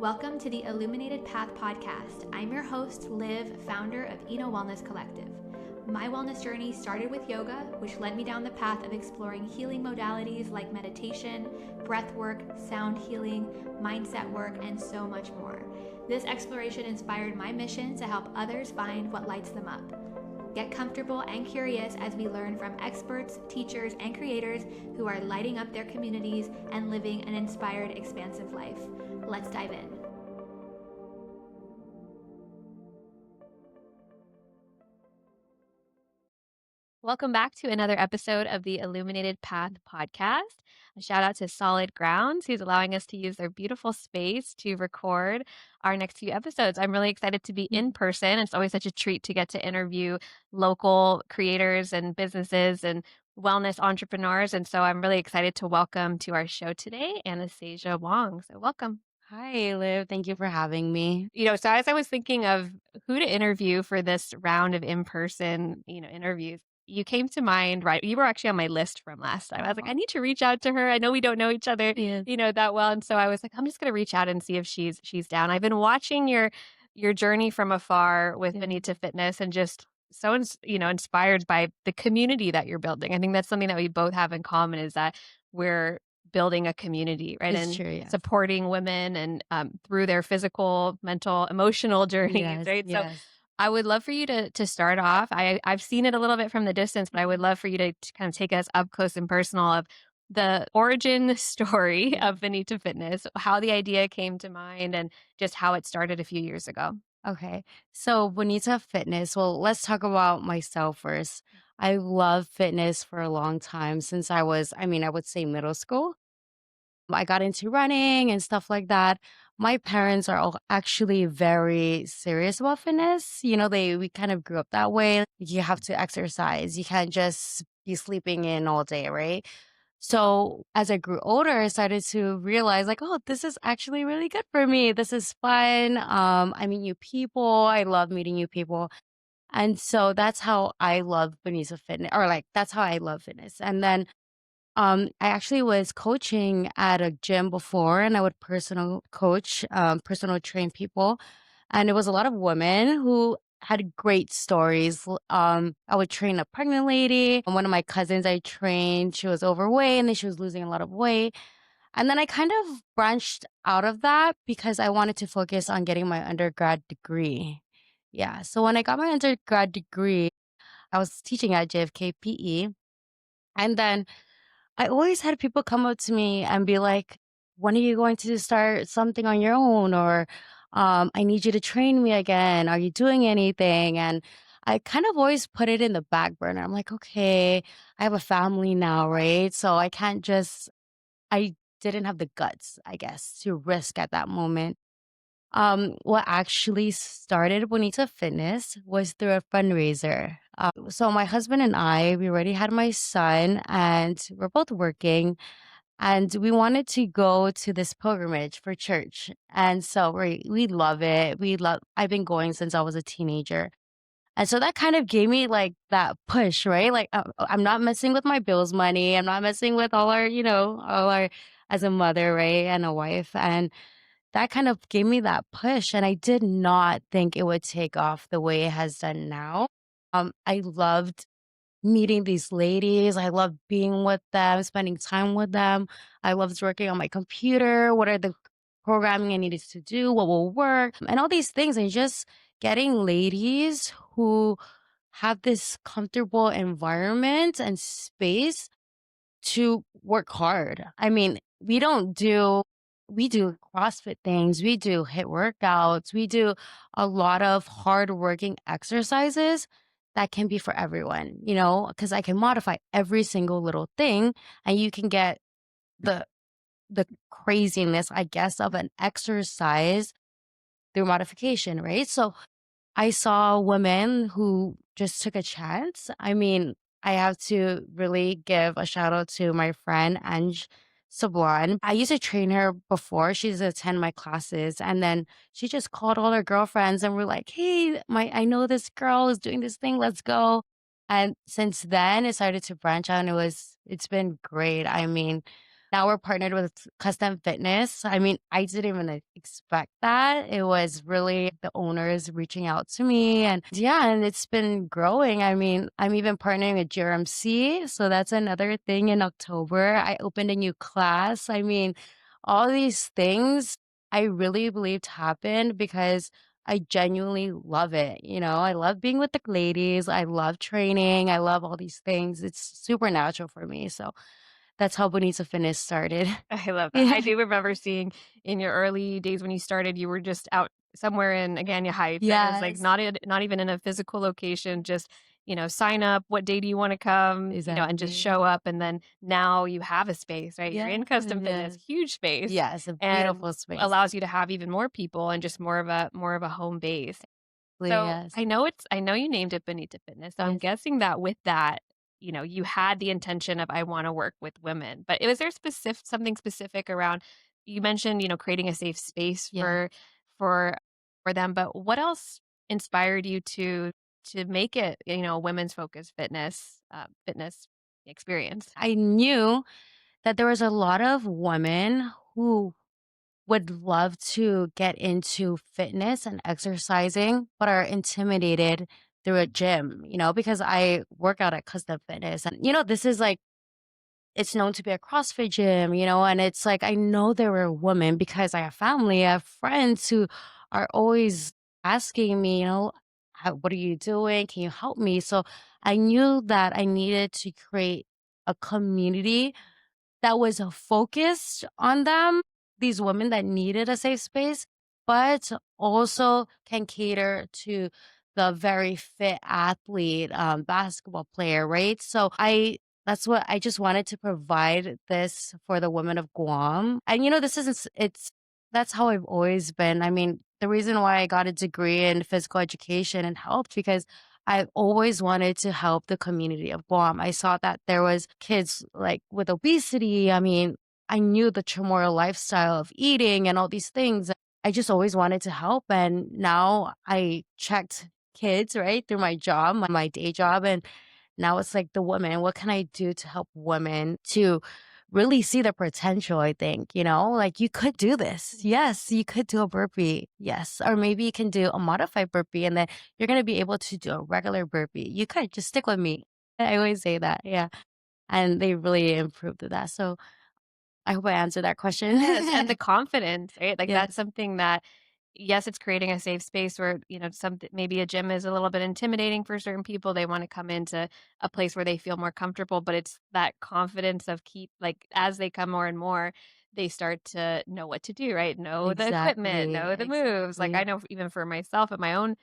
Welcome to the Illuminated Path Podcast. I'm your host, Liv, founder of Eno Wellness Collective. My wellness journey started with yoga, which led me down the path of exploring healing modalities like meditation, breath work, sound healing, mindset work, and so much more. This exploration inspired my mission to help others find what lights them up. Get comfortable and curious as we learn from experts, teachers, and creators who are lighting up their communities and living an inspired, expansive life. Let's dive in. Welcome back to another episode of the Illuminated Path Podcast. A shout out to Solid Grounds, who's allowing us to use their beautiful space to record our next few episodes. I'm really excited to be in person. It's always such a treat to get to interview local creators and businesses and wellness entrepreneurs. And so I'm really excited to welcome to our show today, Anastasia Wong. So welcome. Hi, Liv. Thank you for having me. So as I was thinking of who to interview for this round of in-person, interviews, you came to mind, right? You were actually on my list from last time. I was like, I need to reach out to her. I know we don't know each other, Yes. that well. And so I was like, I'm just going to reach out and see if she's down. I've been watching your journey from afar with Bonita Fitness and just so, inspired by the community that you're building. I think that's something that we both have in common is that we're building a community, right? It's and true, yes. supporting women and through their physical, mental, emotional journeys, Yes, right? So yes. I would love for you to start off. I've seen it a little bit from the distance, but I would love for you to kind of take us up close and personal of the origin story of Bonita Fitness, how the idea came to mind, and just how it started a few years ago. Okay. So, Bonita Fitness. Well, let's talk about myself first. I love fitness for a long time since I would say middle school. I got into running and stuff like that. My parents are all actually very serious about fitness. We kind of grew up that way. You have to exercise. You can't just be sleeping in all day, right? So as I grew older, I started to realize like, oh, this is actually really good for me. This is fun. I meet new people. I love meeting new people. And so that's how I love Bonita Fitness, or like that's how I love fitness. And then I actually was coaching at a gym before, and I would personal coach, personal train people. And it was a lot of women who had great stories. I would train a pregnant lady. One of my cousins I trained, she was overweight and then she was losing a lot of weight. And then I kind of branched out of that because I wanted to focus on getting my undergrad degree. Yeah. So when I got my undergrad degree, I was teaching at JFK PE. And then I always had people come up to me and be like, when are you going to start something on your own? Or I need you to train me again. Are you doing anything? And I kind of always put it in the back burner. I'm like, okay, I have a family now, right? So I didn't have the guts, I guess, to risk at that moment. What actually started Bonita Fitness was through a fundraiser. So my husband and I, we already had my son and we're both working and we wanted to go to this pilgrimage for church. And so we love it. I've been going since I was a teenager. And so that kind of gave me like that push, right? Like I'm not messing with my bills money. I'm not messing with all our as a mother, right? And a wife. And that kind of gave me that push. And I did not think it would take off the way it has done now. I loved meeting these ladies. I loved being with them, spending time with them. I loved working on my computer. What are the programming I needed to do? What will work? And all these things. And just getting ladies who have this comfortable environment and space to work hard. I mean, we do CrossFit things, we do hit workouts, we do a lot of hard working exercises that can be for everyone, because I can modify every single little thing and you can get the the craziness, I guess, of an exercise through modification, right? So I saw women who just took a chance. I mean, I have to really give a shout out to my friend Ange Sablon. I used to train her before. She used to attend my classes. And then she just called all her girlfriends and we're like, hey, I know this girl is doing this thing. Let's go. And since then it started to branch out and it's been great. I mean, Now we're partnered with Custom Fitness. I mean, I didn't even expect that. It was really the owners reaching out to me. And yeah, and it's been growing. I mean, I'm even partnering with GRMC. So that's another thing in October. I opened a new class. I mean, all these things I really believed happened because I genuinely love it. I love being with the ladies. I love training. I love all these things. It's supernatural for me. So that's how Bonita Fitness started. I love that. I Yeah. do remember seeing in your early days when you started, you were just out somewhere in Agana Heights, and it was like Yes. not even in a physical location, just, sign up, what day do you wanna come, and just Exactly. show up, and then now you have a space, right? You're Yeah, in custom yeah. fitness, huge space, Yes, a and beautiful space. allows you to have even more people and just more of a home base. So, Yes. I know you named it Bonita Fitness, so I'm Yes. guessing that with that, you had the intention of, "I wanna work with women." But was there something specific around you mentioned, creating a safe space Yeah. for for them, but what else inspired you to make it, a women's focused fitness experience? I knew that there was a lot of women who would love to get into fitness and exercising, but are intimidated through a gym, because I work out at Custom Fitness. And, this is like it's known to be a CrossFit gym, and it's like I know there were women because I have family, I have friends who are always asking me, what are you doing? Can you help me? So I knew that I needed to create a community that was focused on them, these women that needed a safe space, but also can cater to the very fit athlete, basketball player, right? So that's what I just wanted to provide this for the women of Guam. And this isn't, that's how I've always been. I mean, the reason why I got a degree in physical education and helped because I've always wanted to help the community of Guam. I saw that there was kids like with obesity. I mean, I knew the turmoil lifestyle of eating and all these things. I just always wanted to help. And now I checked kids, right, through my job, my day job. And now it's like the women, what can I do to help women to really see the potential? I think, like you could do this. Yes, you could do a burpee. Yes. Or maybe you can do a modified burpee and then you're going to be able to do a regular burpee. You could just stick with me. I always say that. Yeah. And they really improved with that. So I hope I answered that question. Yes, and the confidence, right? Like, Yes. that's something that yes, it's creating a safe space where, maybe a gym is a little bit intimidating for certain people. They wanna come into a place where they feel more comfortable, but it's that confidence of as they come more and more, they start to know what to do, right? Know the equipment, Exactly. know the moves. Like, I Exactly. know even for myself and my own,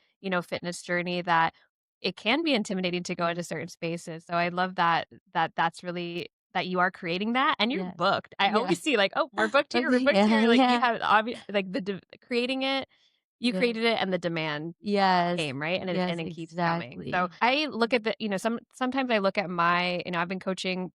fitness journey that it can be intimidating to go into certain spaces. So I love that's really that you are creating that and you're Yes. booked. I Yeah. always see like, "Oh, we're booked here, we're Okay. booked Yeah. here." Like, you Yeah. have like creating it you Yeah. created it and the demand Yes. came, right? And Yes. it keeps coming. So, Exactly. I look at sometimes I look at I've been coaching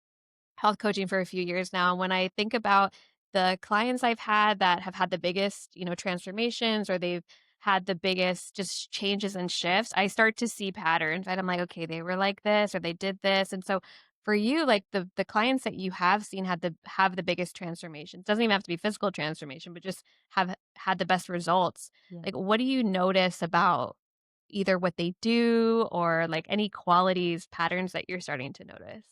health coaching for a few years now. And when I think about the clients I've had that have had the biggest, transformations or they've had the biggest just changes and shifts, I start to see patterns and I'm like, okay, they were like this or they did this. And so for you, like the clients that you have seen have the biggest transformations. Doesn't even have to be physical transformation, but just have had the best results. Yeah. Like what do you notice about either what they do or like any qualities, patterns that you're starting to notice?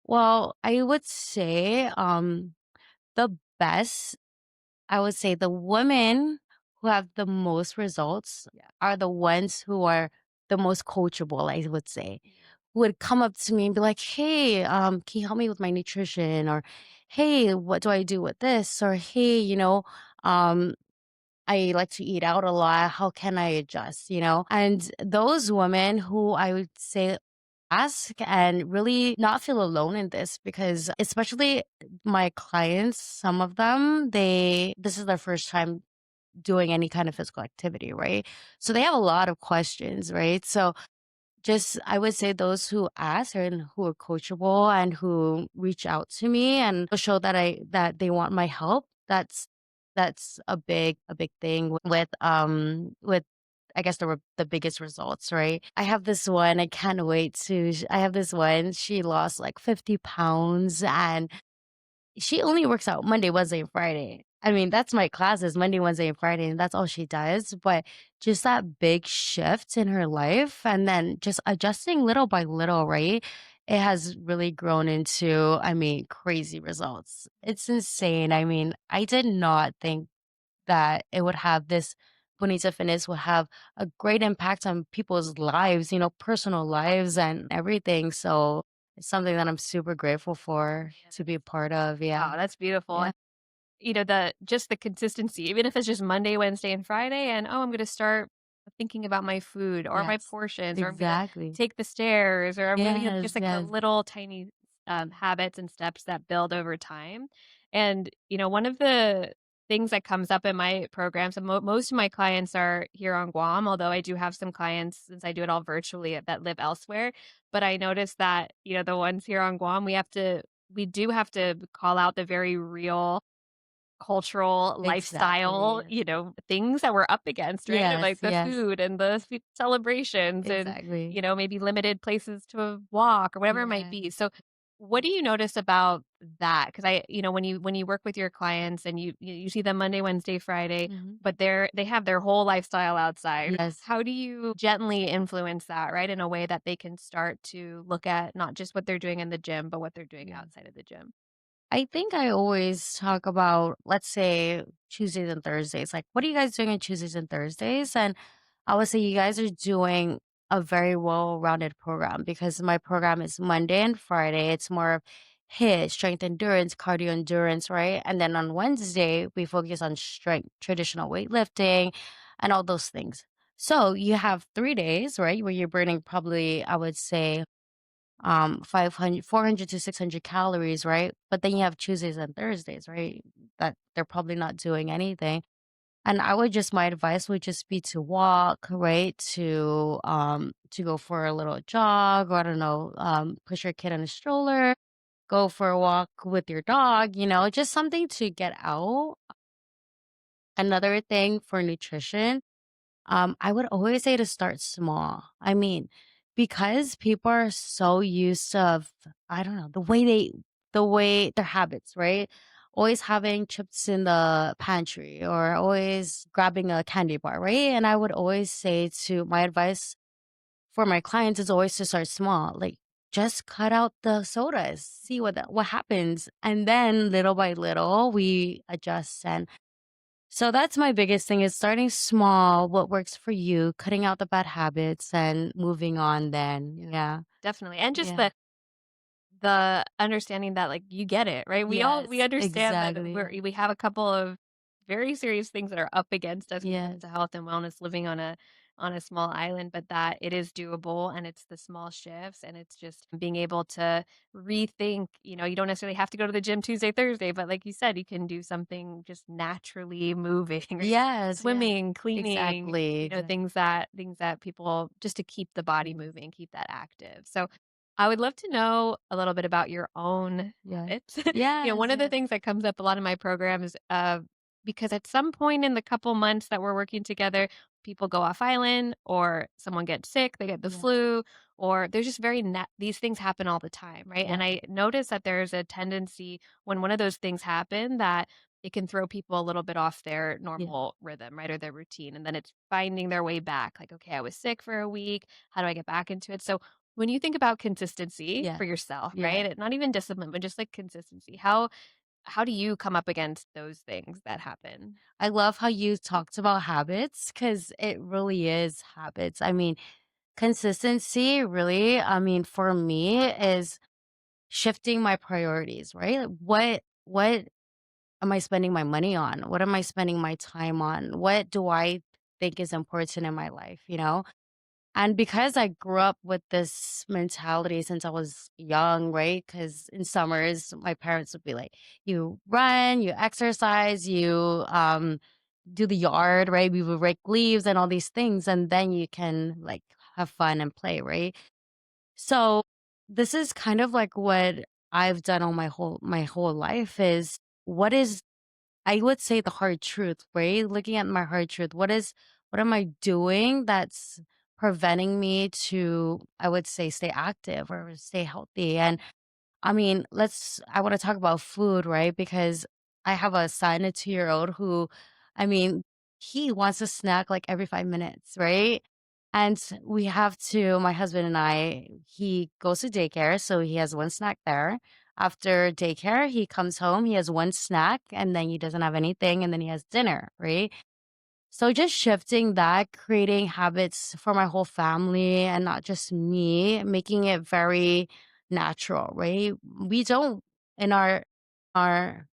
Well, I would say the best, I would say the women who have the most results Yeah. are the ones who are the most coachable, I would say. Who would come up to me and be like, "Hey, can you help me with my nutrition?" Or, "Hey, what do I do with this?" Or, "Hey, um, I like to eat out a lot. How can I adjust?" And those women who I would say ask and really not feel alone in this because especially my clients, some of them, this is their first time doing any kind of physical activity, right? So they have a lot of questions, right? So just I would say those who ask and who are coachable and who reach out to me and show that they want my help. That's a big thing with I guess the biggest results, right? I have this one. I can't wait to. I have this one. She lost like 50 pounds, and she only works out Monday, Wednesday, and Friday. I mean, that's my classes, Monday, Wednesday, and Friday, and that's all she does. But just that big shift in her life and then just adjusting little by little, right? It has really grown into, I mean, crazy results. It's insane. I mean, I did not think that it would have this Bonita Fitness would have a great impact on people's lives, personal lives and everything. So it's something that I'm super grateful for to be a part of. Yeah. Wow, that's beautiful. Yeah. The consistency, even if it's just Monday, Wednesday, and Friday, and I'm going to start thinking about my food or my Yes. portions, or I'm going to Exactly. take the stairs, or I'm going to Yes. just like the Yes. little tiny habits and steps that build over time. And one of the things that comes up in my programs, and most of my clients are here on Guam, although I do have some clients, since I do it all virtually, that live elsewhere. But I noticed that the ones here on Guam, we do have to call out the very real cultural, Exactly. lifestyle, Yes. things that we're up against, right? And, Yes. like, the Yes. food and the celebrations and, Exactly. maybe limited places to walk or whatever it might Yeah. be. So, what do you notice about that? Because when you work with your clients and you see them Monday, Wednesday, Friday, Mhm. but they have their whole lifestyle outside. Yes. How do you gently influence that, right, in a way that they can start to look at not just what they're doing in the gym, but what they're doing Yeah. outside of the gym? I think I always talk about, let's say, Tuesdays and Thursdays. Like, what are you guys doing on Tuesdays and Thursdays? And I would say you guys are doing a very well rounded program because my program is Monday and Friday. It's more of HIIT, strength endurance, cardio endurance, right? And then on Wednesday, we focus on strength, traditional weightlifting, and all those things. So you have 3 days, right, where you're burning probably, I would say, 500, 400 to 600 calories, right? But then you have Tuesdays and Thursdays, right? That they're probably not doing anything. And my advice would just be to walk, right? To go for a little jog, or I don't know, push your kid in a stroller, go for a walk with your dog, just something to get out. Another thing for nutrition, I would always say to start small. I mean, because people are so used to, I don't know, the way their habits, right? Always having chips in the pantry or always grabbing a candy bar, right? And I would always say to my advice for my clients is always to start small. Like, just cut out the sodas, see what happens, and then little by little we adjust. And so that's my biggest thing is starting small, what works for you, cutting out the bad habits and moving on then. Yeah, Yeah. definitely. And just Yeah. the understanding that, like, you get it, right? We Yes, understand that exactly. we have a couple of very serious things that are up against us when it comes Yes. to health and wellness living on a small island, but that it is doable, and it's the small shifts, and it's just being able to rethink, you don't necessarily have to go to the gym Tuesday, Thursday, but like you said, you can do something just naturally moving, right? Yes, yes. Swimming, cleaning, Exactly. things that people just to keep the body Yes. moving, keep that active. So I would love to know a little bit about your own Yes. habits. Yes, One of the yes. things that comes up a lot in my programs, because at some point in the couple months that we're working together, people go off island or someone gets sick, they get the Yeah. flu, or there's just these things happen all the time, right? And Yeah. I notice that there's a tendency when one of those things happen that it can throw people a little bit off their Yeah. normal rhythm, right? Or their routine. And then it's finding their way back. Like, okay, I was sick for a week. How do I get back into it? So when you think about consistency Yeah. for yourself, Yeah. right? Not even discipline, but just like consistency. How do you come up against those things that happen? I love how you talked about habits because it really is habits. I mean, consistency really, I mean, for me is shifting my priorities, right? Like, what am I spending my money on? What am I spending my time on? What do I think is important in my life, And because I grew up with this mentality since I was young, right? Because in summers, my parents would be like, you run, you exercise, you do the yard, right? We would rake leaves and all these things, and then you can like have fun and play, right? So this is kind of like what I've done all my whole life is what is I would say the hard truth, right? Looking at my hard truth, what am I doing that's preventing me to, I would say, stay active or stay healthy? And I mean, I want to talk about food, right? Because I have a son, a 2-year-old who, I mean, he wants a snack like every 5 minutes, right? And we have to, my husband and I, he goes to daycare, so he has one snack there. After daycare, he comes home, he has one snack, and then he doesn't have anything, and then he has dinner, right? So just shifting that, creating habits for my whole family and not just me, making it very natural, right? We don't in our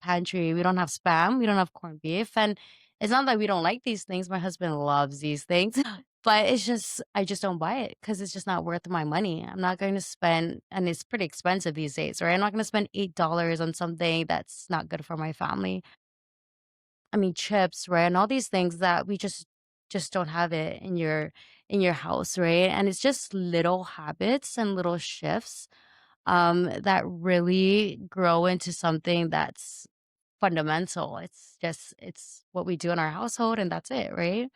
pantry, we don't have spam, we don't have corned beef, and it's not that we don't like these things. My husband loves these things, but it's just I just don't buy it because it's just not worth my money. I'm not going to spend, and it's pretty expensive these days, right? I'm not going to spend $8 on something that's not good for my family. I mean, chips, right? And all these things that we just don't have it in your house, right? And it's just little habits and little shifts that really grow into something that's fundamental. It's what we do in our household and that's it, right?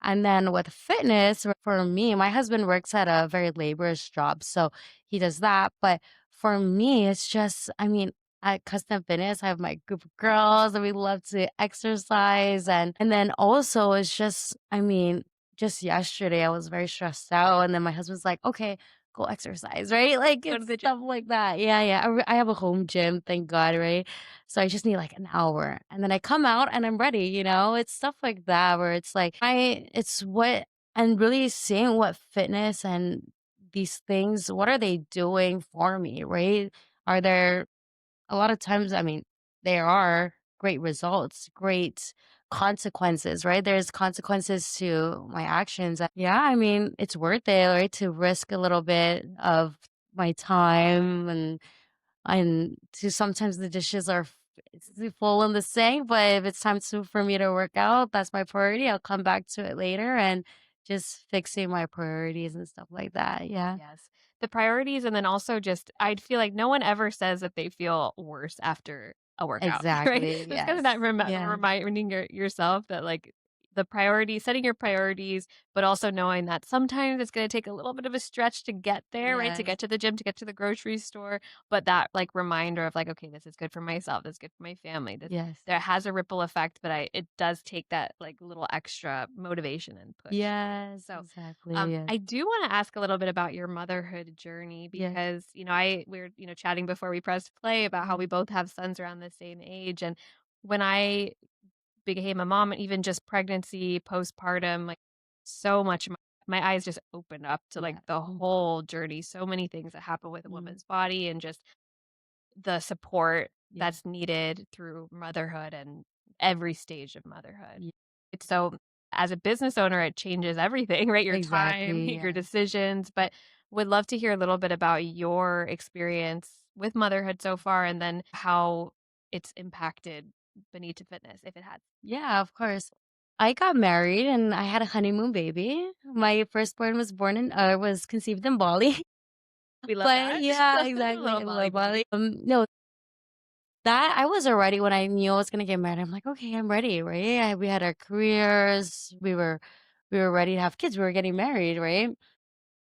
And then with fitness, for me, my husband works at a very laborious job, so he does that. But for me, it's just, I mean, at Custom Fitness, I have my group of girls and we love to exercise. And then also, it's just, I mean, just yesterday, I was very stressed out. And then my husband's like, okay, go exercise, right? Like Go to it's the gym. stuff like that. Yeah, yeah. I have a home gym, thank God, right? So I just need like an hour. And then I come out and I'm ready, you know? It's stuff like that where it's like it's what and really seeing what fitness and these things, what are they doing for me, right? Are there a lot of times, I mean, there are great results, great consequences, right? There's consequences to my actions. Yeah, I mean, it's worth it, right? To risk a little bit of my time and to sometimes the dishes are it's full in the sink, but if it's time for me to work out, that's my priority. I'll come back to it later and just fixing my priorities and stuff like that. Yeah. Yes. The priorities and then also just I feel like no one ever says that they feel worse after a workout, right? Exactly. It's kind of Yes. that Yeah. reminding yourself that like the priorities, setting your priorities, but also knowing that sometimes it's going to take a little bit of a stretch to get there, right? To Yes. get to the gym, to get to the grocery store, but that like reminder of like, okay, this is good for myself, this is good for my family. This Yes. there has a ripple effect, but it does take that like little extra motivation and push, right? Yes. So Exactly. Yes. I do want to ask a little bit about your motherhood journey Yes. because, we were, chatting before we pressed play about how Mhm. we both have sons around the same age. And when I became a mom, and even just pregnancy, postpartum, like so much, my eyes just opened up to like Yeah. the whole journey. So many things that happen with a Mhm. woman's body and just the support Yeah. that's needed through motherhood and every stage of motherhood. Yeah. It's so as a business owner, it changes everything, right? Your time, Exactly. your Yeah. decisions, but would love to hear a little bit about your experience with motherhood so far and then how it's impacted Bonita Fitness, if it has. Yeah, of course. I got married and I had a honeymoon baby. My firstborn was conceived in Bali. We love But that. yeah, A exactly. little I Bali love baby. Bali. No, that I was already when I knew I was gonna get married. I'm like, okay, I'm ready, right? We had our careers. We were ready to have kids. We were getting married, right?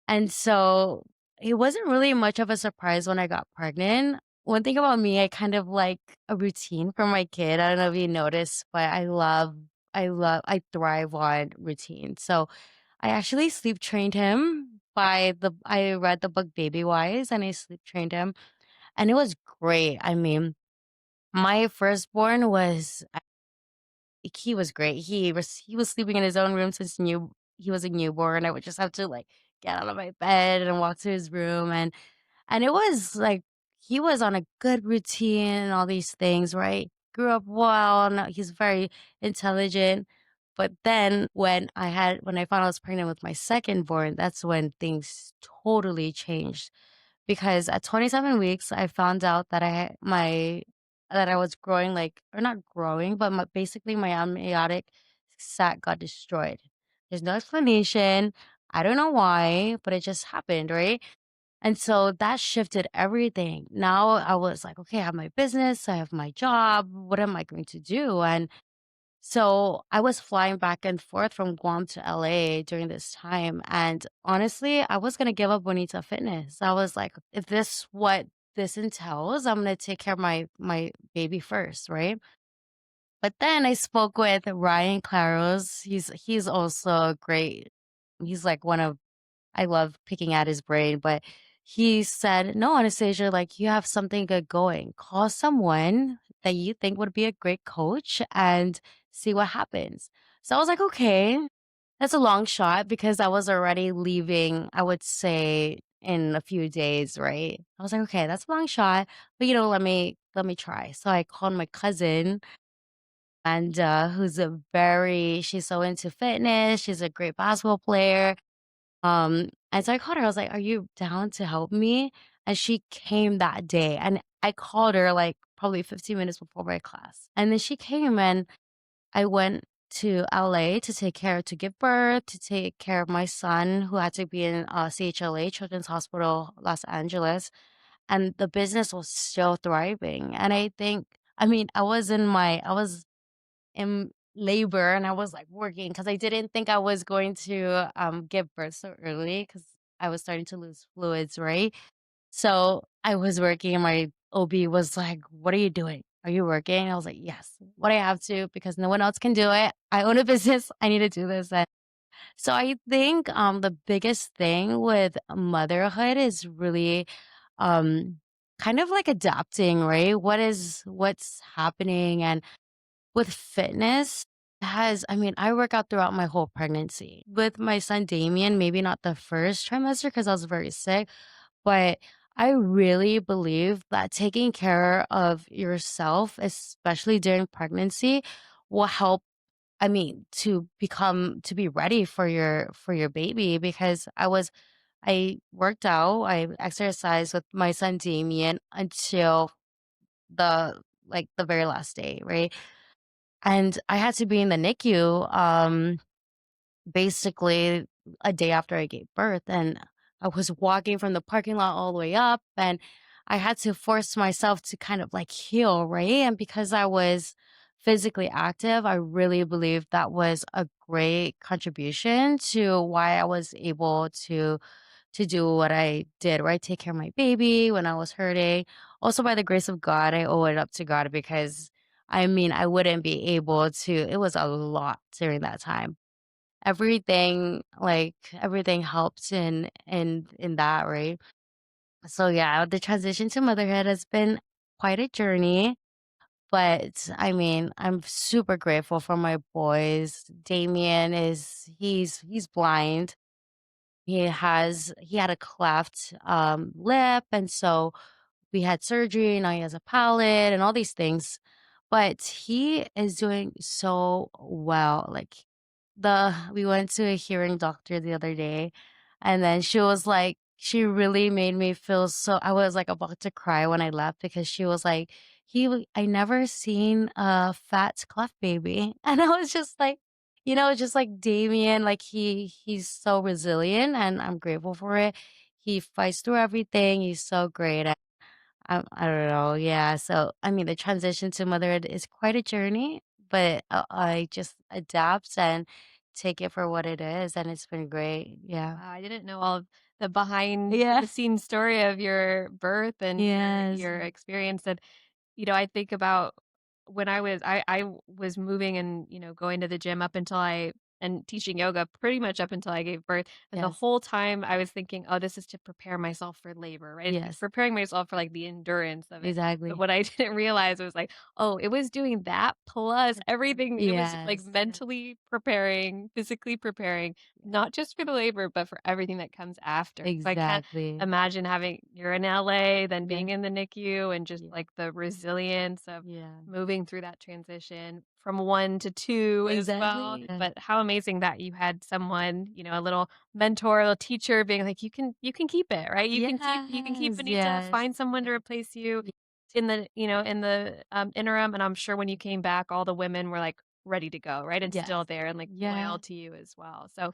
And so it wasn't really much of a surprise when I got pregnant. One thing about me, I kind of like a routine for my kid. I don't know if you noticed, but I thrive on routine. So I actually sleep trained him I read the book Baby Wise and I sleep trained him and it was great. I mean, my firstborn was he was great. He was sleeping in his own room since he was a newborn. I would just have to like get out of my bed and walk to his room and it was like he was on a good routine and all these things, right? Grew up well, and he's very intelligent. But then when I found I was pregnant with my second born, that's when things totally changed because at 27 weeks, I found out that that I was growing like or not growing, but basically my amniotic sac got destroyed. There's no explanation. I don't know why, but it just happened, right? And so that shifted everything. Now I was like, okay, I have my business, I have my job. What am I going to do? And so I was flying back and forth from Guam to LA during this time. And honestly, I was going to give up Bonita Fitness. I was like, if this entails. I'm gonna take care of my baby first, right? But then I spoke with Ryan Claros. He's also great. He's like one of I love picking at his brain, but he said, "No, Anastasia, like you have something good going. Call someone that you think would be a great coach and see what happens." So I was like, "Okay." That's a long shot because I was already leaving, I would say in a few days, right? I was like, "Okay, that's a long shot, but let me try." So I called my cousin and who's a very she's so into fitness. She's a great basketball player. And so I called her. I was like, "Are you down to help me?" And she came that day. And I called her like probably 15 minutes before my class. And then she came and I went to LA to give birth, to take care of my son who had to be in CHLA, Children's Hospital, Los Angeles. And the business was still thriving. And I was in labor and I was like working because I didn't think I was going to give birth so early because I was starting to lose fluids, right? So I was working and my OB was like, "What are you doing? Are you working?" I was like, "Yes, what I have to because no one else can do it. I own a business. I need to do this." And so I think the biggest thing with motherhood is really um kind of like adapting, right? What's happening and with fitness I work out throughout my whole pregnancy. With my son Damien, maybe not the first trimester because I was very sick, but I really believe that taking care of yourself, especially during pregnancy, will help to be ready for your baby because I worked out, I exercised with my son Damien until the very last day, right? And I had to be in the NICU, basically a day after I gave birth. And I was walking from the parking lot all the way up, and I had to force myself to kind of like heal, right? And because I was physically active, I really believe that was a great contribution to why I was able to do what I did, right? Take care of my baby when I was hurting. Also, by the grace of God, I owe it up to God because I wouldn't be able to, it was a lot during that time. Everything helps in that, right? So yeah, the transition to motherhood has been quite a journey. But I'm super grateful for my boys. Damien he's blind. He had a cleft lip, and so we had surgery. Now he has a palate and all these things, but he is doing so well. Like the we went to a hearing doctor the other day, and then she really made me feel so. I was like about to cry when I left because she was like, I never seen a fat cleft baby, and I was just like, just like Damien, like he's so resilient, and I'm grateful for it. He fights through everything. He's so great. I don't know. Yeah. So, the transition to motherhood is quite a journey, but I just adapt and take it for what it is. And it's been great. Yeah. Wow, I didn't know all of the behind Yeah. the scenes story of your birth and Yes. your experience. And I think about when I was moving and, going to the gym up until I and teaching yoga pretty much up until I gave birth. And the Yes. whole time I was thinking, oh, this is to prepare myself for labor, right? It's like Yes. preparing myself for like the endurance of it. But Exactly. what I didn't realize was like, oh, it was doing that plus everything. It was like Yes. mentally preparing, physically preparing, not just for the labor, but for everything that comes after. So I can't Exactly. imagine you're in LA, then being Yes. in the NICU and just Yeah. like the resilience of Yeah. moving through that transition from 1 to 2 as well. Exactly. Yeah. But how amazing that you had someone, a little mentor, a little teacher being like, you can keep it, right? You can keep Yes. Bonita, Yes. find someone to replace you Ye- in the interim. And I'm sure when you came back, all the women were like ready to go, right? And Yes. still there and like Yeah. loyal to you as well. So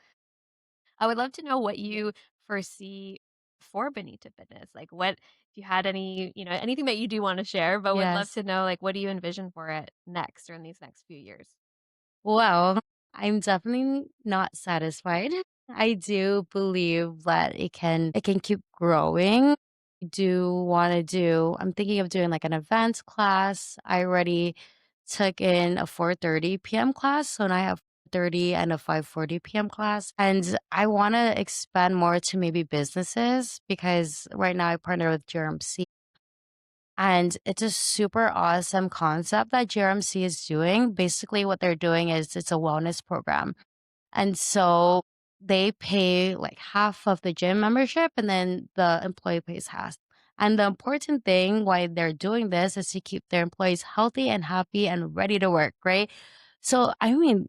I would love to know what Yeah. you foresee for Bonita Fitness. Like what if you had any, anything that you do want to share, but would love Yes. to know like what do you envision for it next or in these next few years? Well, I'm definitely not satisfied. I do believe that it can keep growing. I'm thinking of doing like an advanced class. I already took in a 4:30 p.m. class, so now I have 30 and a 5:40 p.m. class. And I want to expand more to maybe businesses because right now I partner with GRMC. And it's a super awesome concept that GRMC is doing. Basically, what they're doing is it's a wellness program. And so they pay like half of the gym membership and then the employee pays half. And the important thing why they're doing this is to keep their employees healthy and happy and ready to work, right? So, I mean,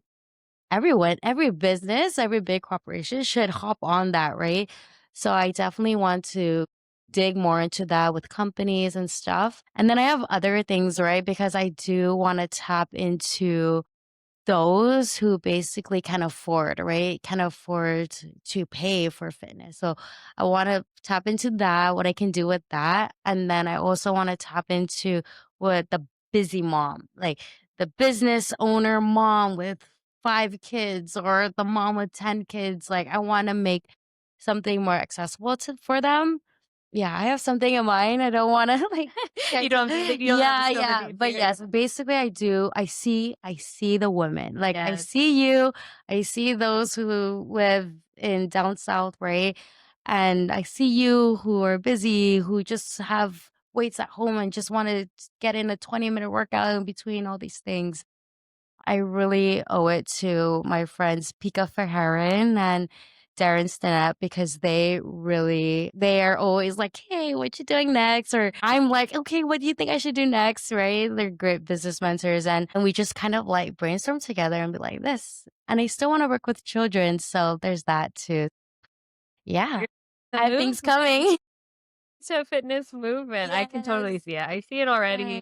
everyone, every business, every big corporation should hop on that, right? So I definitely want to dig more into that with companies and stuff. And then I have other things, right? Because I do want to tap into those who basically can afford, right? Can afford to pay for fitness. So I want to tap into that, what I can do with that. And then I also want to tap into what the busy mom, like the business owner mom with 5 kids or the mom with 10 kids. Like I want to make something more accessible for them. Yeah, I have something in mind. I don't want to like You don't have to yeah, spill the yeah. beans But here. yes, basically I do. I see the women. Like I Yes. see you. I see those who live in down south, right? And I see you who are busy, who just have weights at home and just want to get in a 20-minute workout in between all these things. I really owe it to my friends Pika Ferherin and Darren Stinnett because they are always like, hey, what you doing next? Or I'm like, okay, what do you think I should do next? Right? They're great business mentors. And we just kind of like brainstorm together and be like this. And I still want to work with children. So there's that too. Yeah. The I have things movement coming. to fitness movement. I can totally Yes. see it. I see it already. Yeah.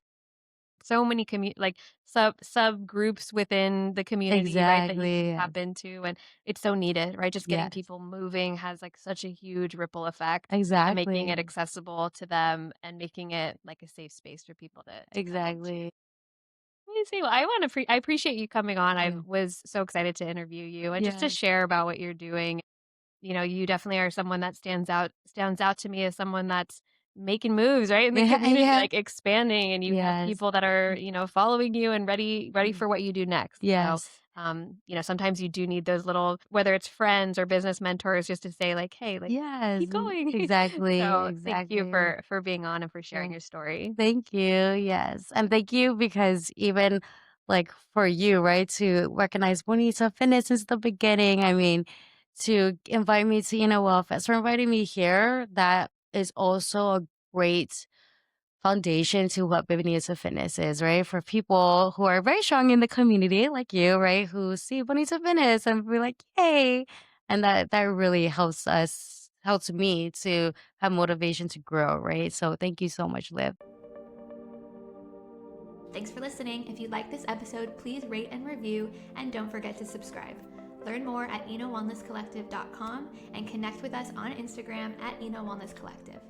So many like subgroups within the community, right, that you can Exactly. Yes. tap into, and it's so needed, right? Just getting Yes. people moving has like such a huge ripple effect, and making it Exactly. accessible to them and making it like a safe space for people to come into. Exactly. Amazing. Well, I appreciate you coming on. I Yeah. was so excited to interview you and just to Yes. share about what you're doing. You definitely are someone that stands out to me as someone that's making moves, right, in the Yeah. community, Yeah. like expanding, and you have Yes. people that are, following you and ready Mm. for what you do next. So, Yes. sometimes you do need those little, whether it's friends or business mentors, just to say like, hey, like Yes. keep going. Exactly. So thank you Exactly. for being on and for sharing Yeah. your story. Thank you. Yes. And thank you because even like for you, right, to recognize Bonita Fitness since the beginning. I mean, to invite me to, Wellfest, for inviting me here, that is also a great foundation to what Bonita Fitness is, right? For people who are very strong in the community, like you, right? Who see Bonita Fitness and be like, "Yay!" And that really helps me to have motivation to grow, right? So thank you so much, Liv. Thanks for listening. If you like this episode, please rate and review, and don't forget to subscribe. Learn more at enowellnesscollective.com and connect with us on Instagram at enowellnesscollective.